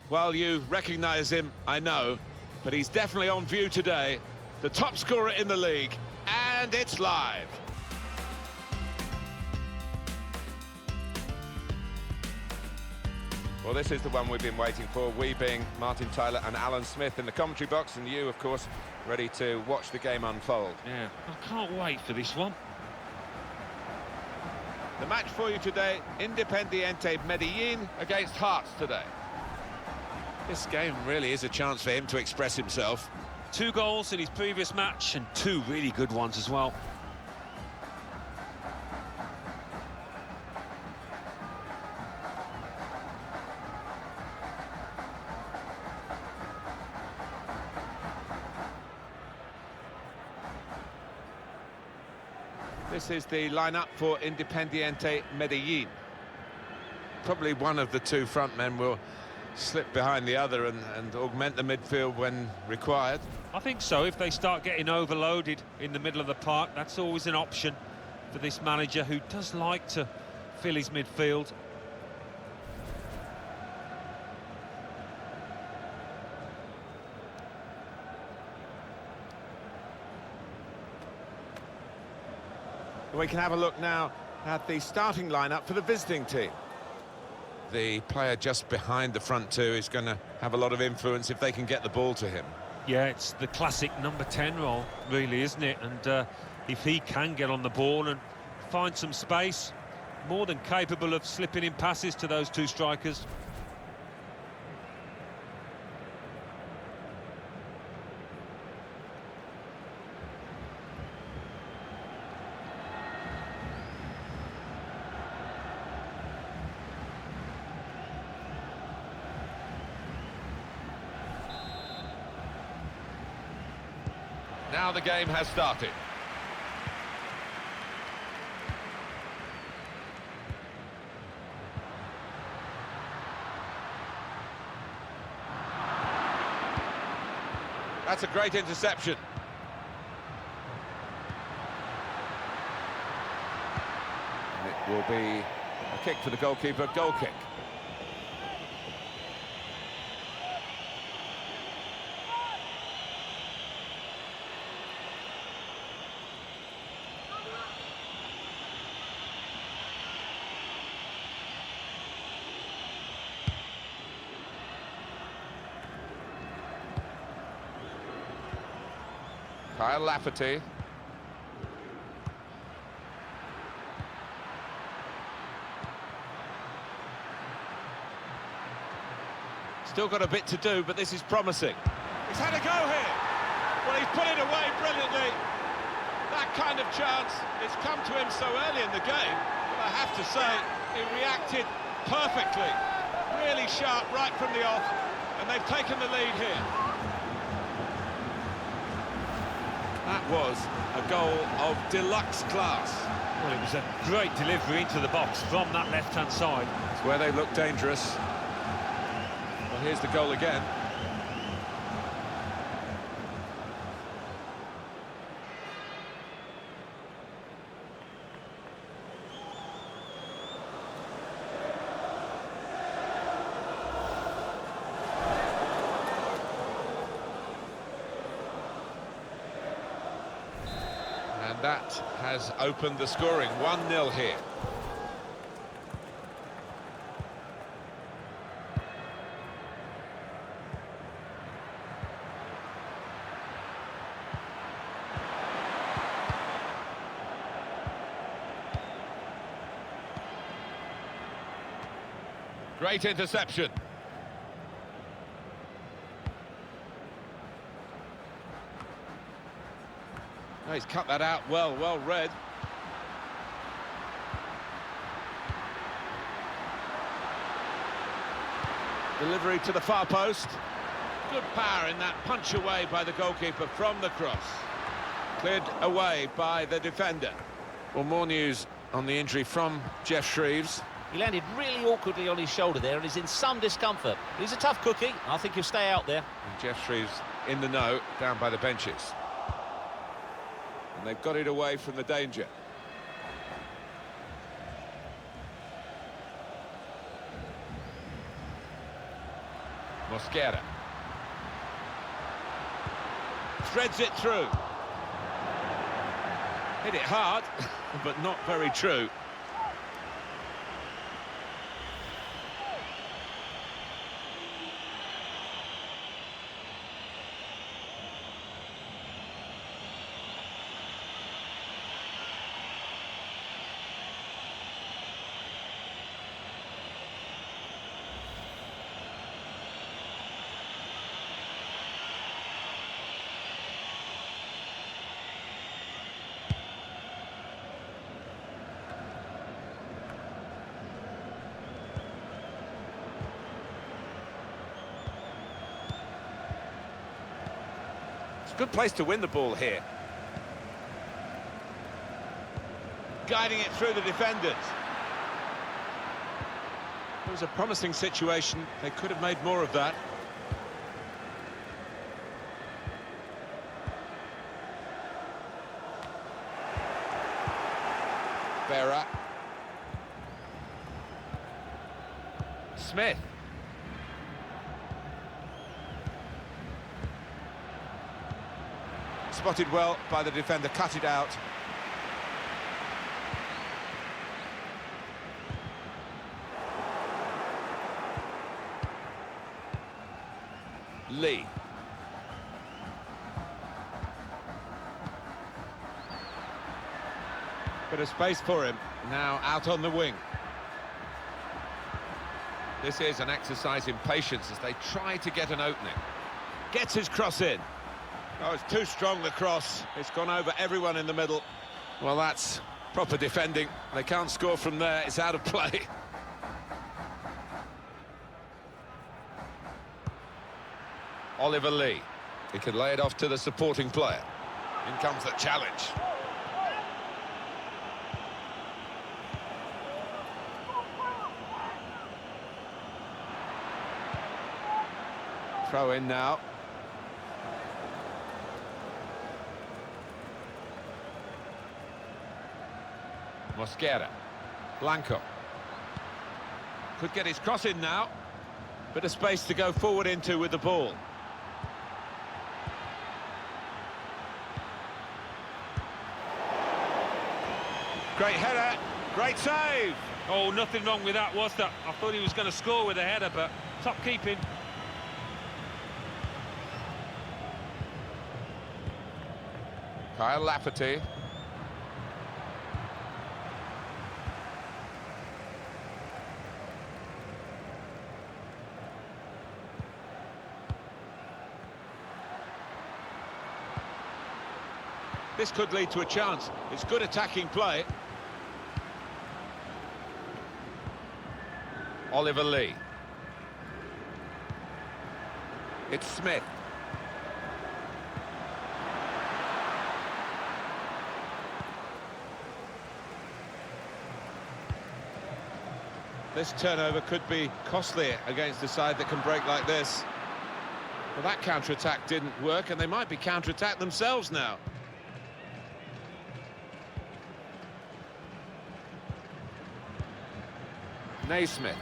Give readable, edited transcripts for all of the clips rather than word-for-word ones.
Well, you recognise him, I know, but he's definitely on view today. The top scorer in the league, and it's live. Well, this is the one we've been waiting for, we being Martin Tyler and Alan Smith in the commentary box, and you, of course, ready to watch the game unfold. Yeah, I can't wait for this one. The match for you today, Independiente Medellín against Hearts today. This game really is a chance for him to express himself. 2 goals in his previous match and 2 really good ones as well. This is the lineup for Independiente Medellín. Probably one of the 2 front men will slip behind the other and augment the midfield when required. I think so. If they start getting overloaded in the middle of the park, that's always an option for this manager, who does like to fill his midfield. We can have a look now at the starting lineup for the visiting team. The player just behind the front 2 is going to have a lot of influence if they can get the ball to him. Yeah, it's the classic number 10 role, really, isn't it? And if he can get on the ball and find some space, more than capable of slipping in passes to those 2 strikers. Now the game has started. That's a great interception. And it will be a kick for the goalkeeper, goal kick. Kyle Lafferty. Still got a bit to do, but this is promising. He's had a go here. Well, he's put it away brilliantly. That kind of chance, it's come to him so early in the game, but I have to say, he reacted perfectly. Really sharp right from the off, and they've taken the lead here. That was a goal of deluxe class. Well, it was a great delivery into the box from that left-hand side. It's where they look dangerous. Well, here's the goal again. And that has opened the scoring, 1-0 here. Great interception. Oh, he's cut that out well read. Delivery to the far post. Good power in that punch away by the goalkeeper from the cross. Cleared away by the defender. Well, more news on the injury from Jeff Shreves. He landed really awkwardly on his shoulder there and is in some discomfort. He's a tough cookie. I think he'll stay out there. And Jeff Shreves in the know, down by the benches. And they've got it away from the danger. Mosquera. Threads it through. Hit it hard, but not very true. Good place to win the ball here. Guiding it through the defenders. It was a promising situation. They could have made more of that. Berra. Smith. Spotted well by the defender, cut it out. Lee. Bit of space for him, now out on the wing. This is an exercise in patience as they try to get an opening. Gets his cross in. Oh, it's too strong, the cross. It's gone over everyone in the middle. Well, that's proper defending. They can't score from there. It's out of play. Oliver Lee. He can lay it off to the supporting player. In comes the challenge. Throw in now. Mosquera. Blanco. Could get his cross in now. Bit of space to go forward into with the ball. Great header, great save. Oh, nothing wrong with that, was there? I thought he was going to score with a header, but top keeping. Kyle Lafferty. This could lead to a chance. It's good attacking play. Oliver Lee. It's Smith. This turnover could be costly against a side that can break like this. Well, that counter-attack didn't work, and they might be counter-attacked themselves now. Naismith.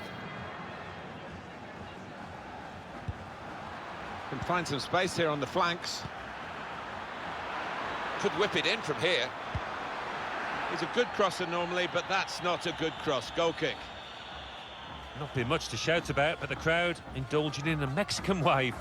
Can find some space here on the flanks. Could whip it in from here. He's a good crosser normally, but that's not a good cross. Goal kick. Not been much to shout about, but the crowd indulging in a Mexican wave.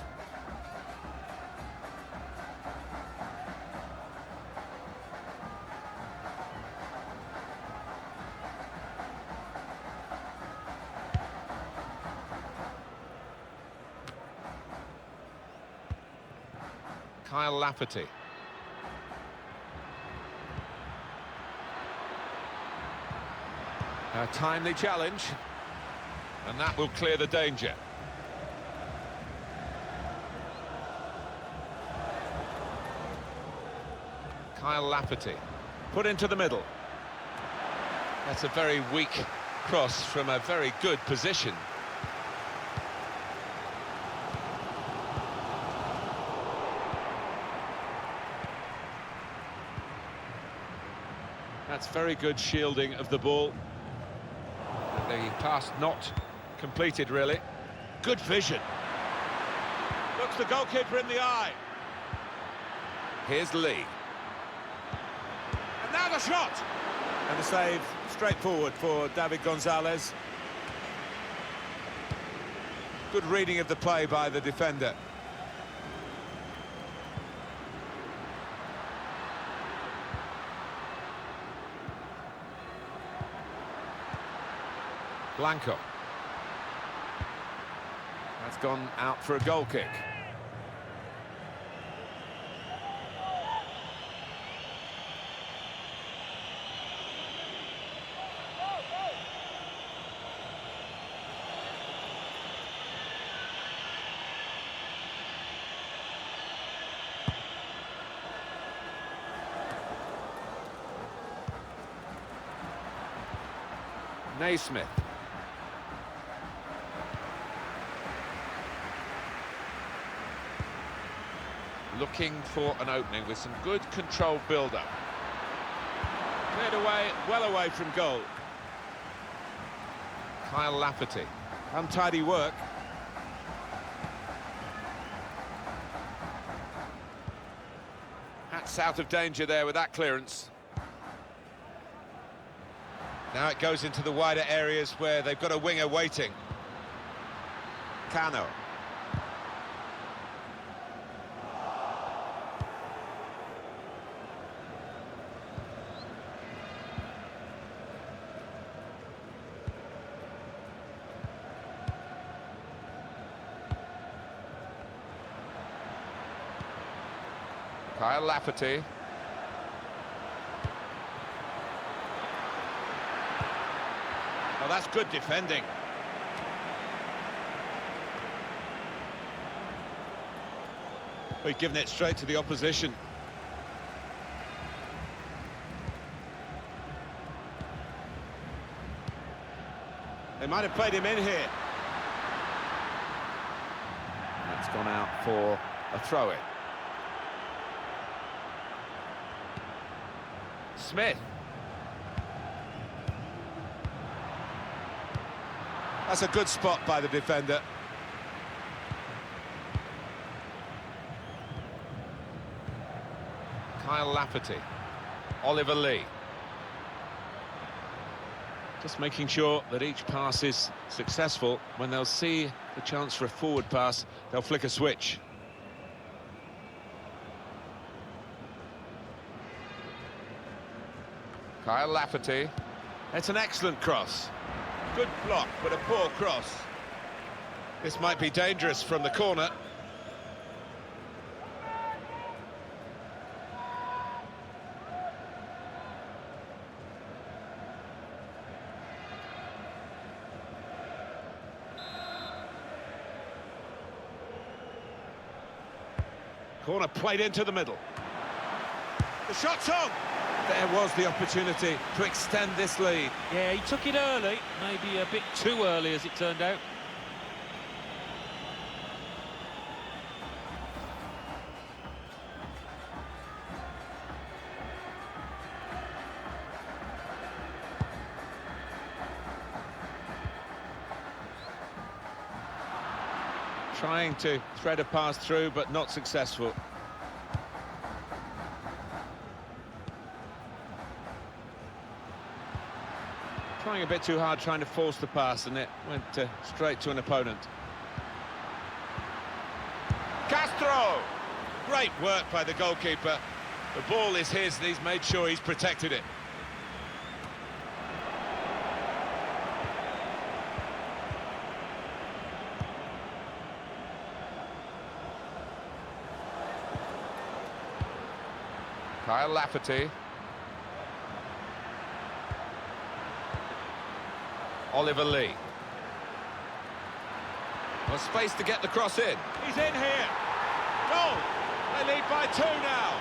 Kyle Lafferty. A timely challenge, and that will clear the danger. Kyle Lafferty, put into the middle. That's a very weak cross from a very good position. That's very good shielding of the ball. The pass not completed, really. Good vision. Looks the goalkeeper in the eye. Here's Lee. And now the shot! And the save, straightforward for David Gonzalez. Good reading of the play by the defender. Blanco. That's gone out for a goal kick. Naismith. Looking for an opening with some good controlled build-up. Cleared away, well away from goal. Kyle Lafferty. Untidy work. That's out of danger there with that clearance. Now it goes into the wider areas where they've got a winger waiting. Cano. Kyle Lafferty. Oh, that's good defending. We've given it straight to the opposition. They might have played him in here. It's gone out for a throw-in. Smith. That's a good spot by the defender. Kyle Lafferty. Oliver Lee. Just making sure that each pass is successful. When they'll see the chance for a forward pass, they'll flick a switch. Kyle Lafferty. It's an excellent cross. Good block, but a poor cross. This might be dangerous from the corner. Corner played into the middle. The shot's on! There was the opportunity to extend this lead. Yeah, he took it early, maybe a bit too early as it turned out. Trying to thread a pass through, but not successful. Trying a bit too hard, trying to force the pass, and it went straight to an opponent. Castro! Great work by the goalkeeper. The ball is his, and he's made sure he's protected it. Kyle Lafferty. Oliver Lee. Well, space to get the cross in. He's in here. Goal! They lead by 2 now.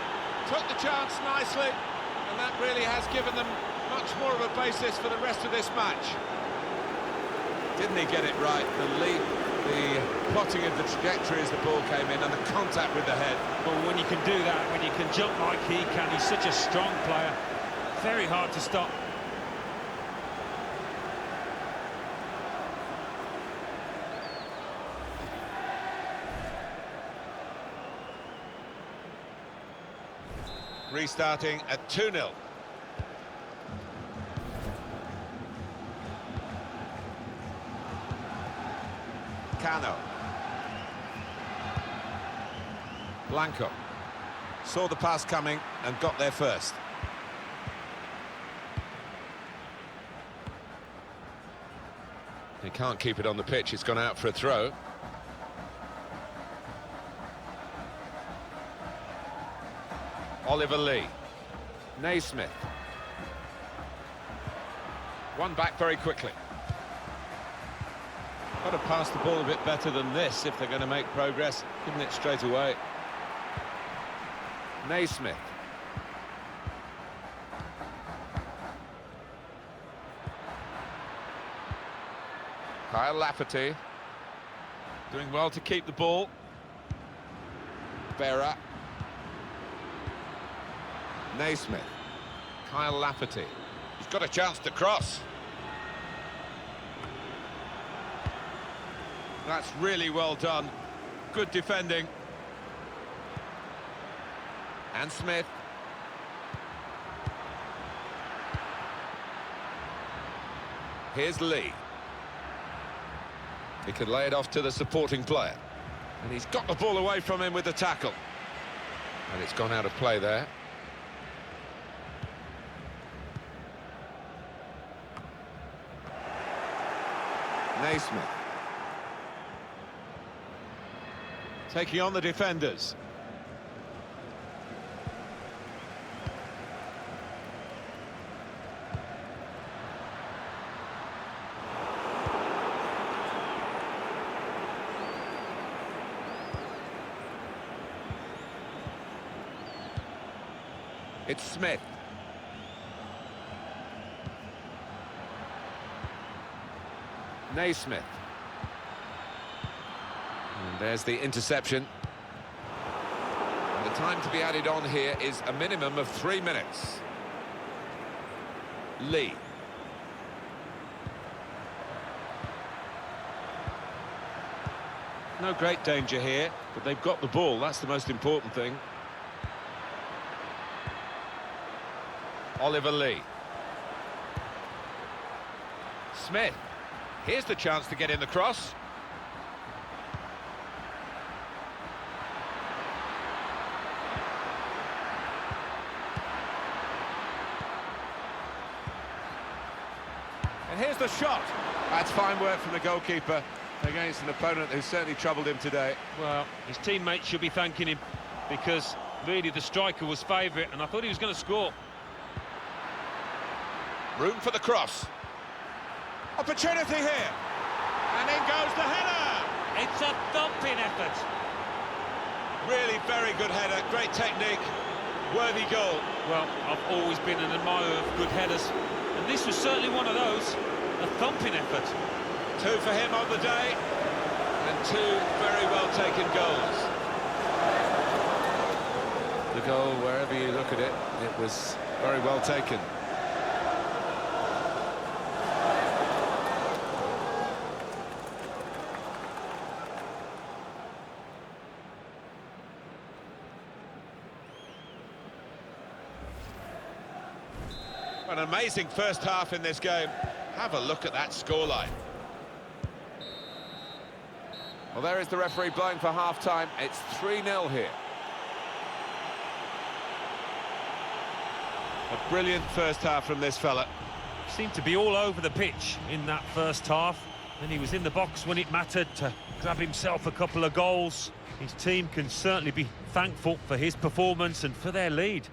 Took the chance nicely, and that really has given them much more of a basis for the rest of this match. Didn't he get it right? The leap, the plotting of the trajectory as the ball came in, and the contact with the head. Well, when you can do that, when you can jump like he can, he's such a strong player. Very hard to stop. Restarting at 2-0. Cano. Blanco. Saw the pass coming and got there first. He can't keep it on the pitch, it's gone out for a throw. Oliver Lee. Naismith. One back very quickly. Got to pass the ball a bit better than this if they're going to make progress, giving it straight away. Naismith. Kyle Lafferty. Doing well to keep the ball. Berra. Naismith. Kyle Lafferty. He's got a chance to cross. That's really well done. Good defending. And Smith. Here's Lee. He could lay it off to the supporting player. And he's got the ball away from him with the tackle. And it's gone out of play there. Naismith. Taking on the defenders. It's Smith. Naismith. And there's the interception. And the time to be added on here is a minimum of 3 minutes. Lee. No great danger here, but they've got the ball. That's the most important thing. Oliver Lee. Smith. Here's the chance to get in the cross. And here's the shot. That's fine work from the goalkeeper against an opponent who certainly troubled him today. Well, his teammates should be thanking him because really the striker was favourite and I thought he was going to score. Room for the cross. Opportunity here. And in goes the header. It's a thumping effort. Really very good header. Great technique. Worthy goal. Well, I've always been an admirer of good headers. And this was certainly one of those. A thumping effort. 2 for him on the day. And 2 very well taken goals. The goal, wherever you look at it, it was very well taken. An amazing first half in this game. Have a look at that scoreline. Well, there is the referee blowing for half-time. It's 3-0 here. A brilliant first half from this fella. Seemed to be all over the pitch in that first half. And he was in the box when it mattered to grab himself a couple of goals. His team can certainly be thankful for his performance and for their lead.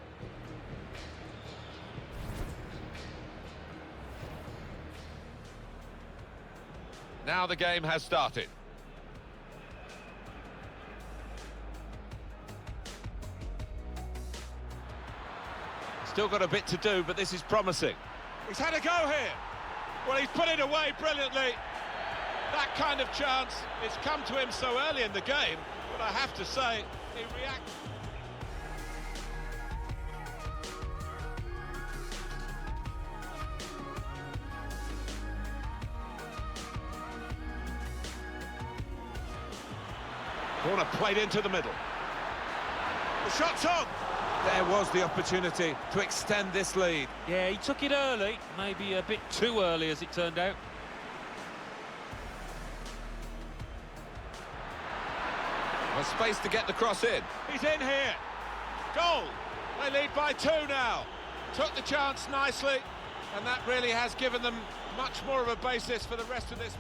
Now the game has started. Still got a bit to do, but this is promising. He's had a go here. Well, he's put it away brilliantly. That kind of chance, it's come to him so early in the game, but I have to say, he reacts. Corner played into the middle. The shot's on. There was the opportunity to extend this lead. Yeah, he took it early, maybe a bit too early as it turned out. Well, space to get the cross in. He's in here. Goal. They lead by 2 now. Took the chance nicely, and that really has given them much more of a basis for the rest of this.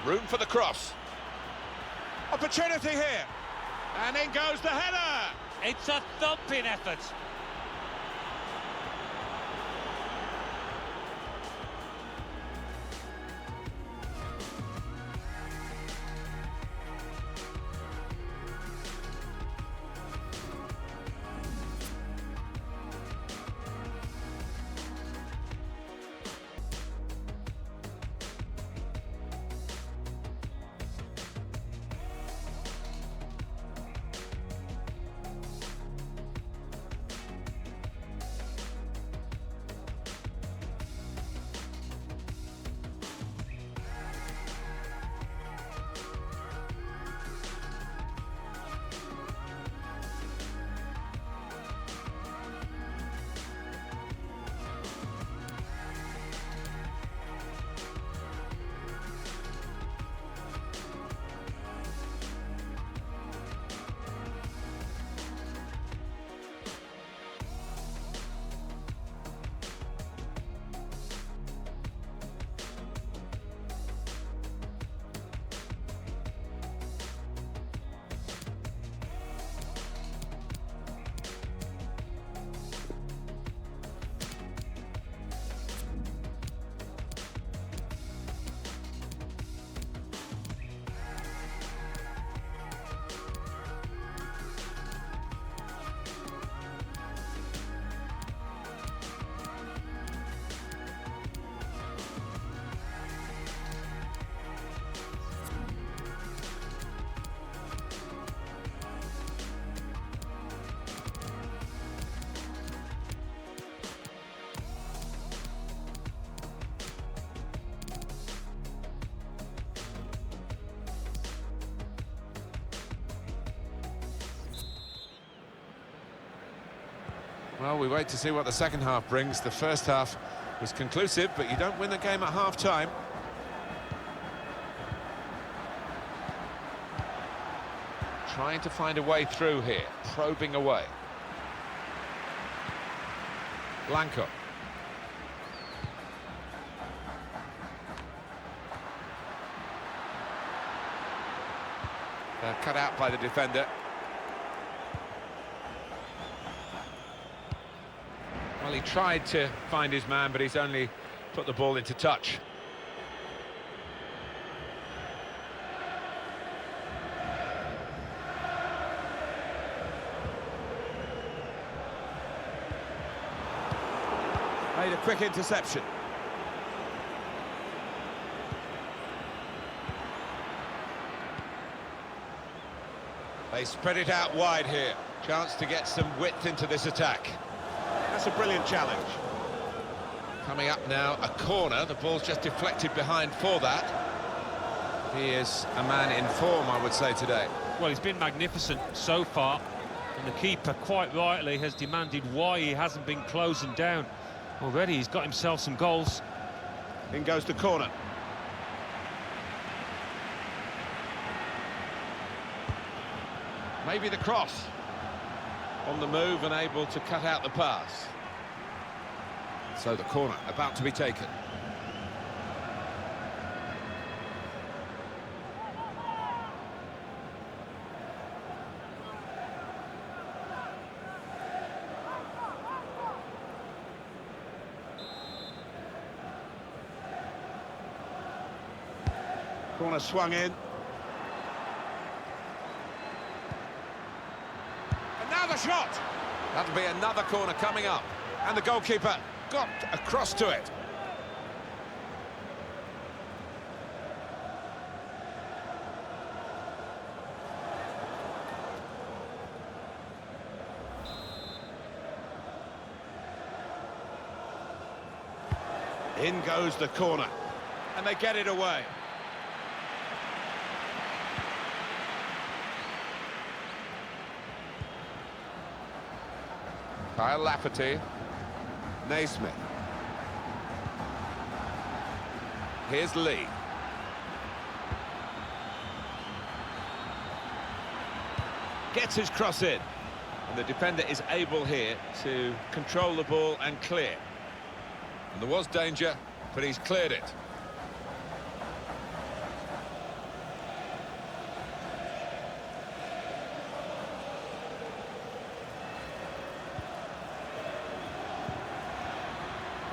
Room for the cross. Opportunity here. And in goes the header. It's a thumping effort. Well, we wait to see what the second half brings. The first half was conclusive, but you don't win the game at half-time. Trying to find a way through here, probing away. Blanco. They're cut out by the defender. Well, he tried to find his man, but he's only put the ball into touch. Made a quick interception. They spread it out wide here. Chance to get some width into this attack. That's a brilliant challenge. Coming up now, a corner. The ball's just deflected behind for that. He is a man in form, I would say, today. Well, he's been magnificent so far, and the keeper, quite rightly, has demanded why he hasn't been closing down. Already he's got himself some goals. In goes the corner. Maybe the cross. On the move and able to cut out the pass. So the corner about to be taken. Corner swung in. Another shot! That'll be another corner coming up. And the goalkeeper got across to it. In goes the corner. And they get it away. Kyle Lafferty. Naismith. Here's Lee. Gets his cross in. And the defender is able here to control the ball and clear. And there was danger, but he's cleared it.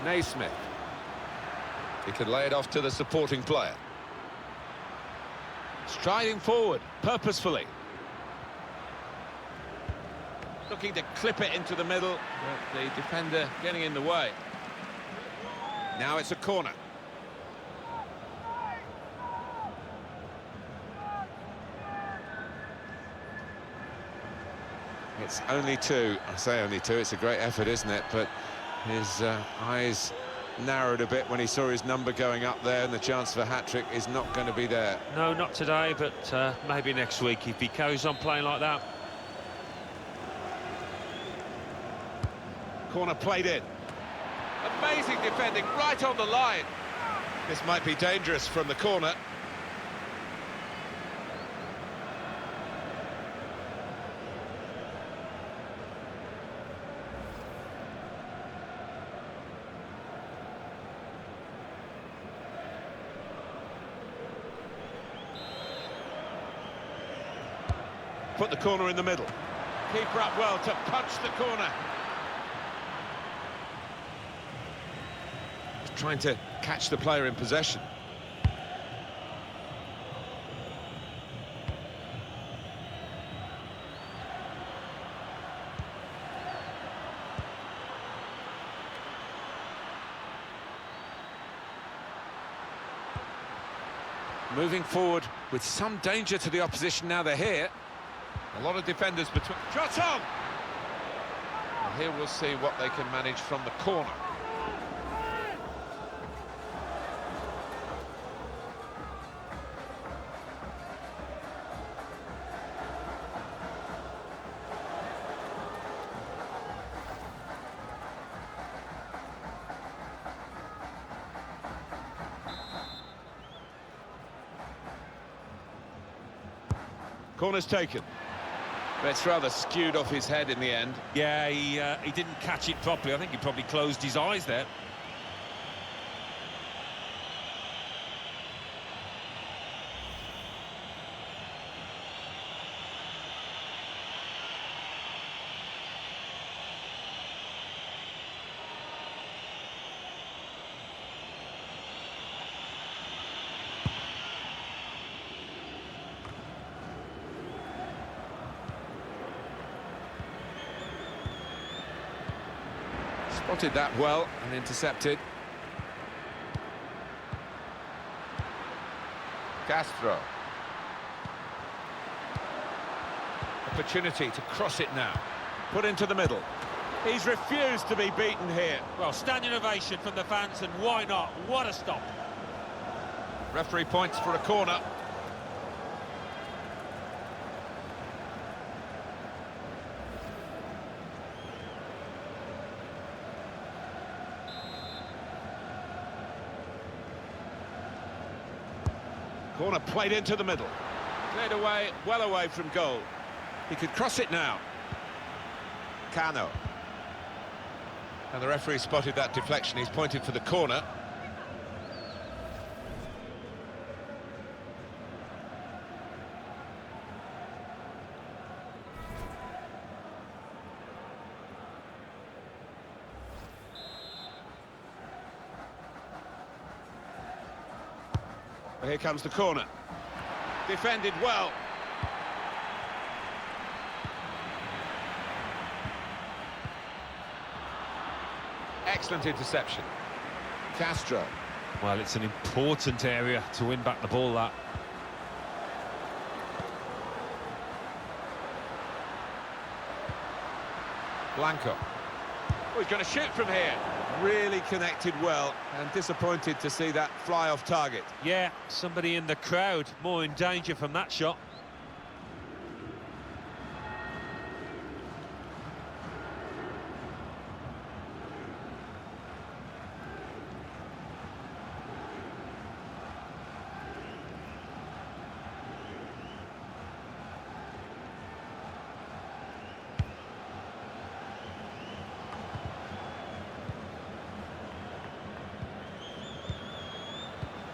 Naismith. He could lay it off to the supporting player. Striding forward, purposefully. Looking to clip it into the middle, but the defender getting in the way. Now it's a corner. It's only two. I say only two, it's a great effort, isn't it? But his eyes narrowed a bit when he saw his number going up there, and the chance for a hat-trick is not going to be there. No, not today, but maybe next week if he carries on playing like that. Corner played in. Amazing defending right on the line. This might be dangerous from the corner. Put the corner in the middle. Keeper up well to punch the corner. He's trying to catch the player in possession. Moving forward with some danger to the opposition now they're here. A lot of defenders between... Shot on! And here we'll see what they can manage from the corner. Corner's taken. But it's rather skewed off his head in the end. Yeah, he didn't catch it properly. I think he probably closed his eyes there. Spotted that well and intercepted. Castro. Opportunity to cross it now. Put into the middle. He's refused to be beaten here. Well, standing ovation from the fans, and why not? What a stop. Referee points for a corner. Corner played into the middle. Cleared away, well away from goal. He could cross it now. Cano. And the referee spotted that deflection. He's pointed for the corner. Here comes the corner. Defended well. Excellent interception. Castro. Well, it's an important area to win back the ball, that. Blanco. Oh, he's going to shoot from here. Really connected well, and disappointed to see that fly off target. Yeah, somebody in the crowd more in danger from that shot.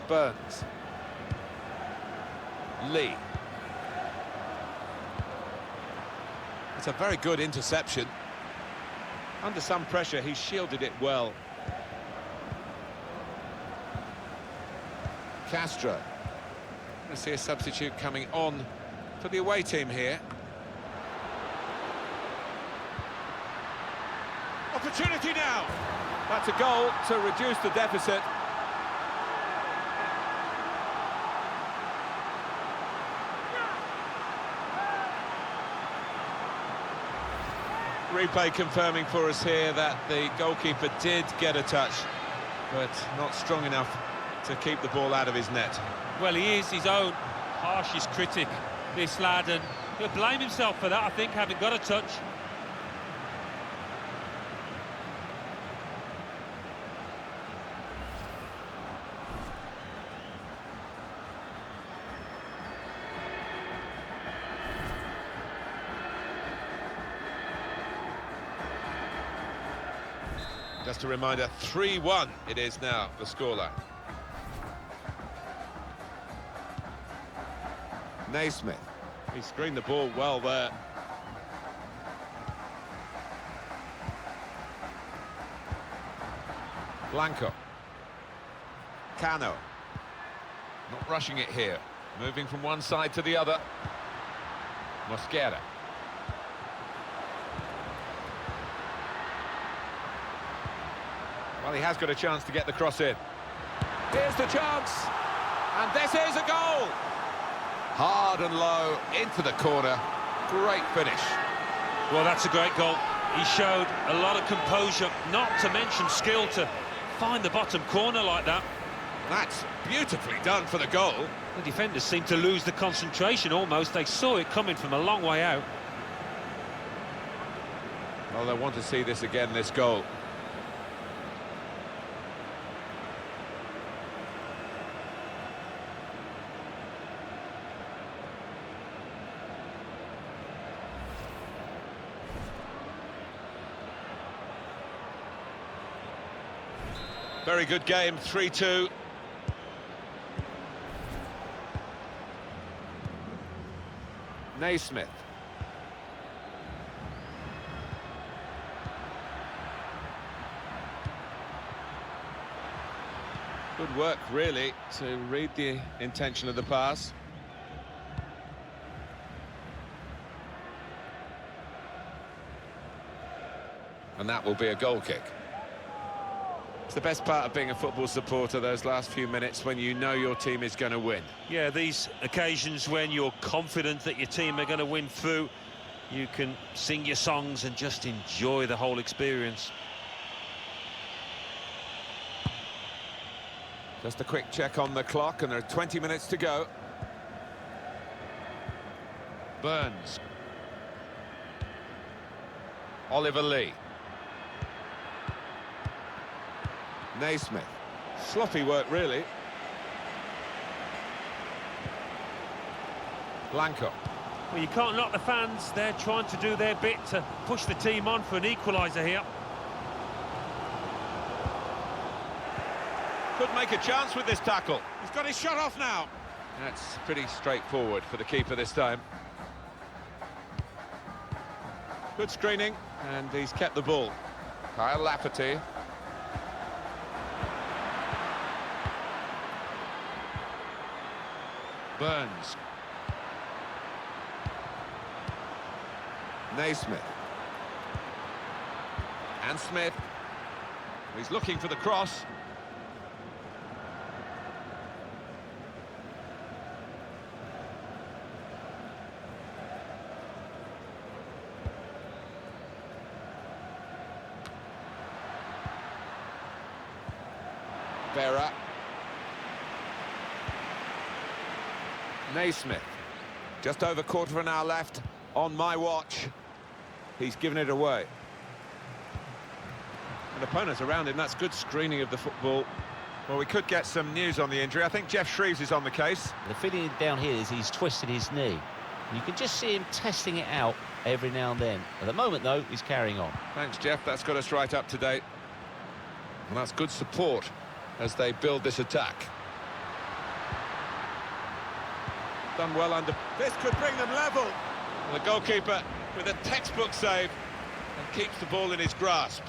Burns. Lee. It's a very good interception. Under some pressure, he shielded it well. Castro. I see a substitute coming on for the away team here. Opportunity now. That's a goal to reduce the deficit. Replay confirming for us here that the goalkeeper did get a touch, but not strong enough to keep the ball out of his net. Well, he is his own harshest critic, this lad, and he'll blame himself for that, I think, having got a touch. Just a reminder, 3-1 it is now, the scoreline. Naismith. He screened the ball well there. Blanco. Cano. Not rushing it here. Moving from one side to the other. Mosquera. Well, he has got a chance to get the cross in. Here's the chance. And this is a goal. Hard and low, into the corner. Great finish. Well, that's a great goal. He showed a lot of composure, not to mention skill, to find the bottom corner like that. That's beautifully done for the goal. The defenders seemed to lose the concentration almost. They saw it coming from a long way out. Well, they want to see this again, this goal. Very good game, 3-2. Naismith. Good work, really, to read the intention of the pass. And that will be a goal kick. It's the best part of being a football supporter, those last few minutes when you know your team is going to win. Yeah, these occasions when you're confident that your team are going to win through, you can sing your songs and just enjoy the whole experience. Just a quick check on the clock, and there are 20 minutes to go. Burns. Oliver Lee. Naismith. Sloppy work, really. Blanco. Well, you can't knock the fans. They're trying to do their bit to push the team on for an equaliser here. Could make a chance with this tackle. He's got his shot off now. That's pretty straightforward for the keeper this time. Good screening, and he's kept the ball. Kyle Lafferty. Burns. Naismith. And Smith. He's looking for the cross. Vera. Naismith. Just over quarter of an hour left on my watch. He's given it away. And opponents around him, that's good screening of the football. Well, we could get some news on the injury. I think Jeff Shreves is on the case. The feeling down here is he's twisted his knee. You can just see him testing it out every now and then. At the moment, though, he's carrying on. Thanks, Jeff. That's got us right up to date. And that's good support as they build this attack. Done well under... This could bring them level. And the goalkeeper with a textbook save and keeps the ball in his grasp.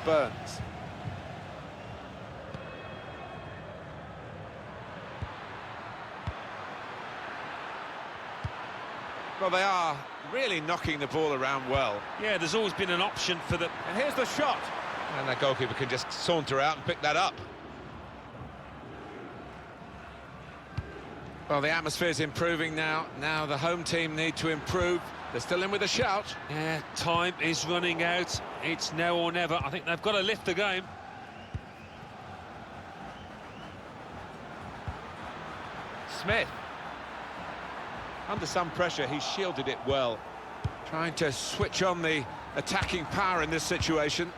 Burns. Well, they are really knocking the ball around well. Yeah, there's always been an option for the... And here's the shot. And that goalkeeper can just saunter out and pick that up. Well, the atmosphere's improving now. Now the home team need to improve. They're still in with a shout. Yeah, time is running out. It's now or never. I think they've got to lift the game. Smith. Under some pressure, he shielded it well. Trying to switch on the attacking power in this situation.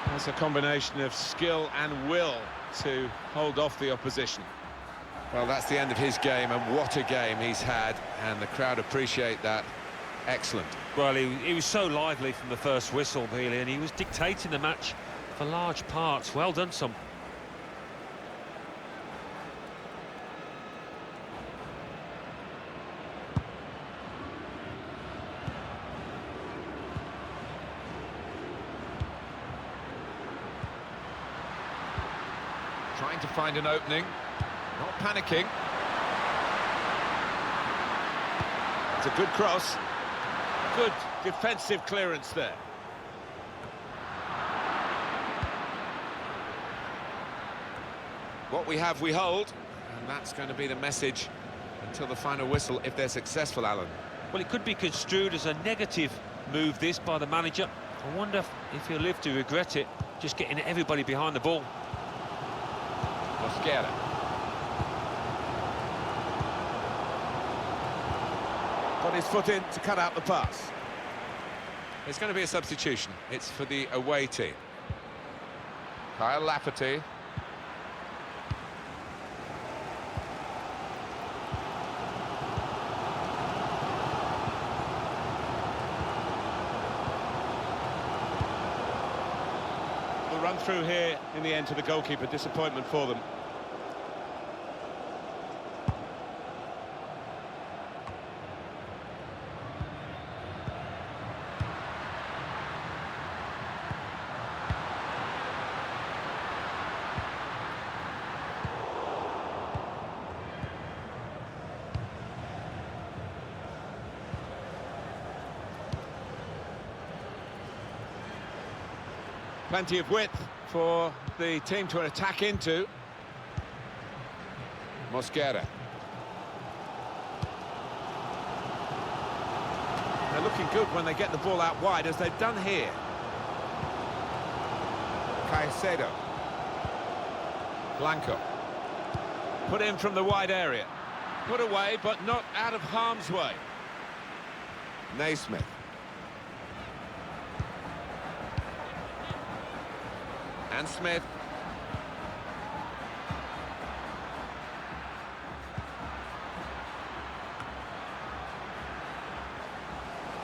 That's a combination of skill and will to hold off the opposition. Well, that's the end of his game, and what a game he's had, and the crowd appreciate that. Excellent. Well, he was so lively from the first whistle, really, and he was dictating the match for large parts. Well done, son. Trying to find an opening, not panicking. It's a good cross. Good defensive clearance there. What we have, we hold. And that's going to be the message until the final whistle, if they're successful, Alan. Well, it could be construed as a negative move, this, by the manager. I wonder if he'll live to regret it, just getting everybody behind the ball. Mosquera. Got his foot in to cut out the pass. There's going to be a substitution. It's for the away team. Kyle Lafferty. The run through here in the end to the goalkeeper. Disappointment for them. Plenty of width for the team to attack into. Mosquera. They're looking good when they get the ball out wide, as they've done here. Caicedo. Blanco. Put in from the wide area. Put away, but not out of harm's way. Naismith. And Smith.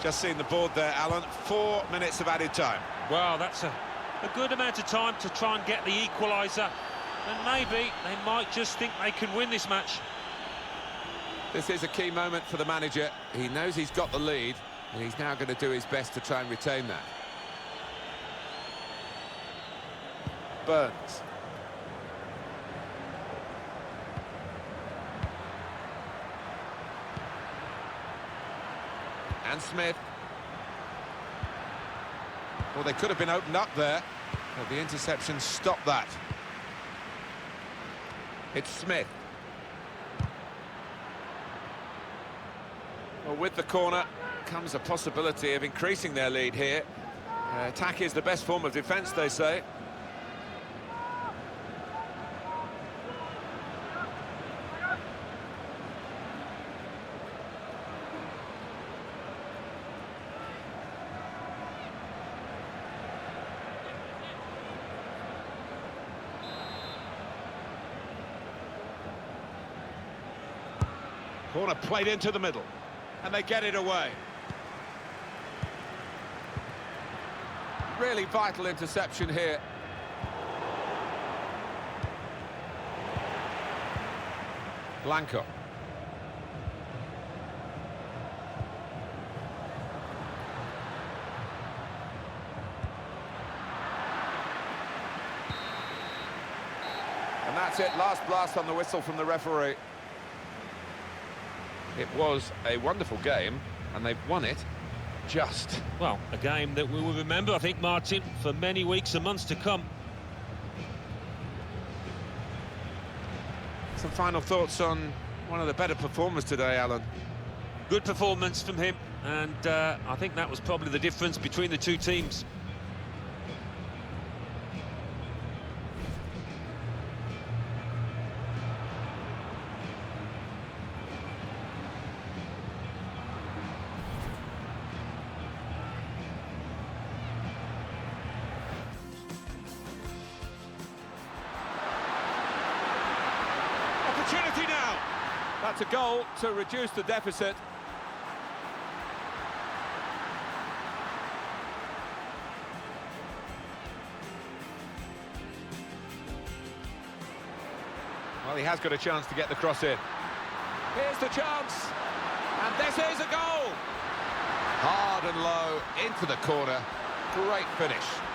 Just seen the board there, Alan. 4 minutes of added time. Well, that's a good amount of time to try and get the equaliser. And maybe they might just think they can win this match. This is a key moment for the manager. He knows he's got the lead, and he's now going to do his best to try and retain that. Burns. And Smith. Well, they could have been opened up there, but the interception stopped that. It's Smith. Well, with the corner comes a possibility of increasing their lead here. Attack is the best form of defence, they say. Corner played into the middle, and they get it away. Really vital interception here. Blanco. And that's it, last blast on the whistle from the referee. It was a wonderful game, and they've won it just. Well, a game that we will remember, I think, Martin, for many weeks and months to come. Some final thoughts on one of the better performers today, Alan. Good performance from him, and I think that was probably the difference between the two teams. Opportunity now. That's a goal to reduce the deficit. Well, he has got a chance to get the cross in. Here's the chance, and this is a goal. Hard and low into the corner. Great finish.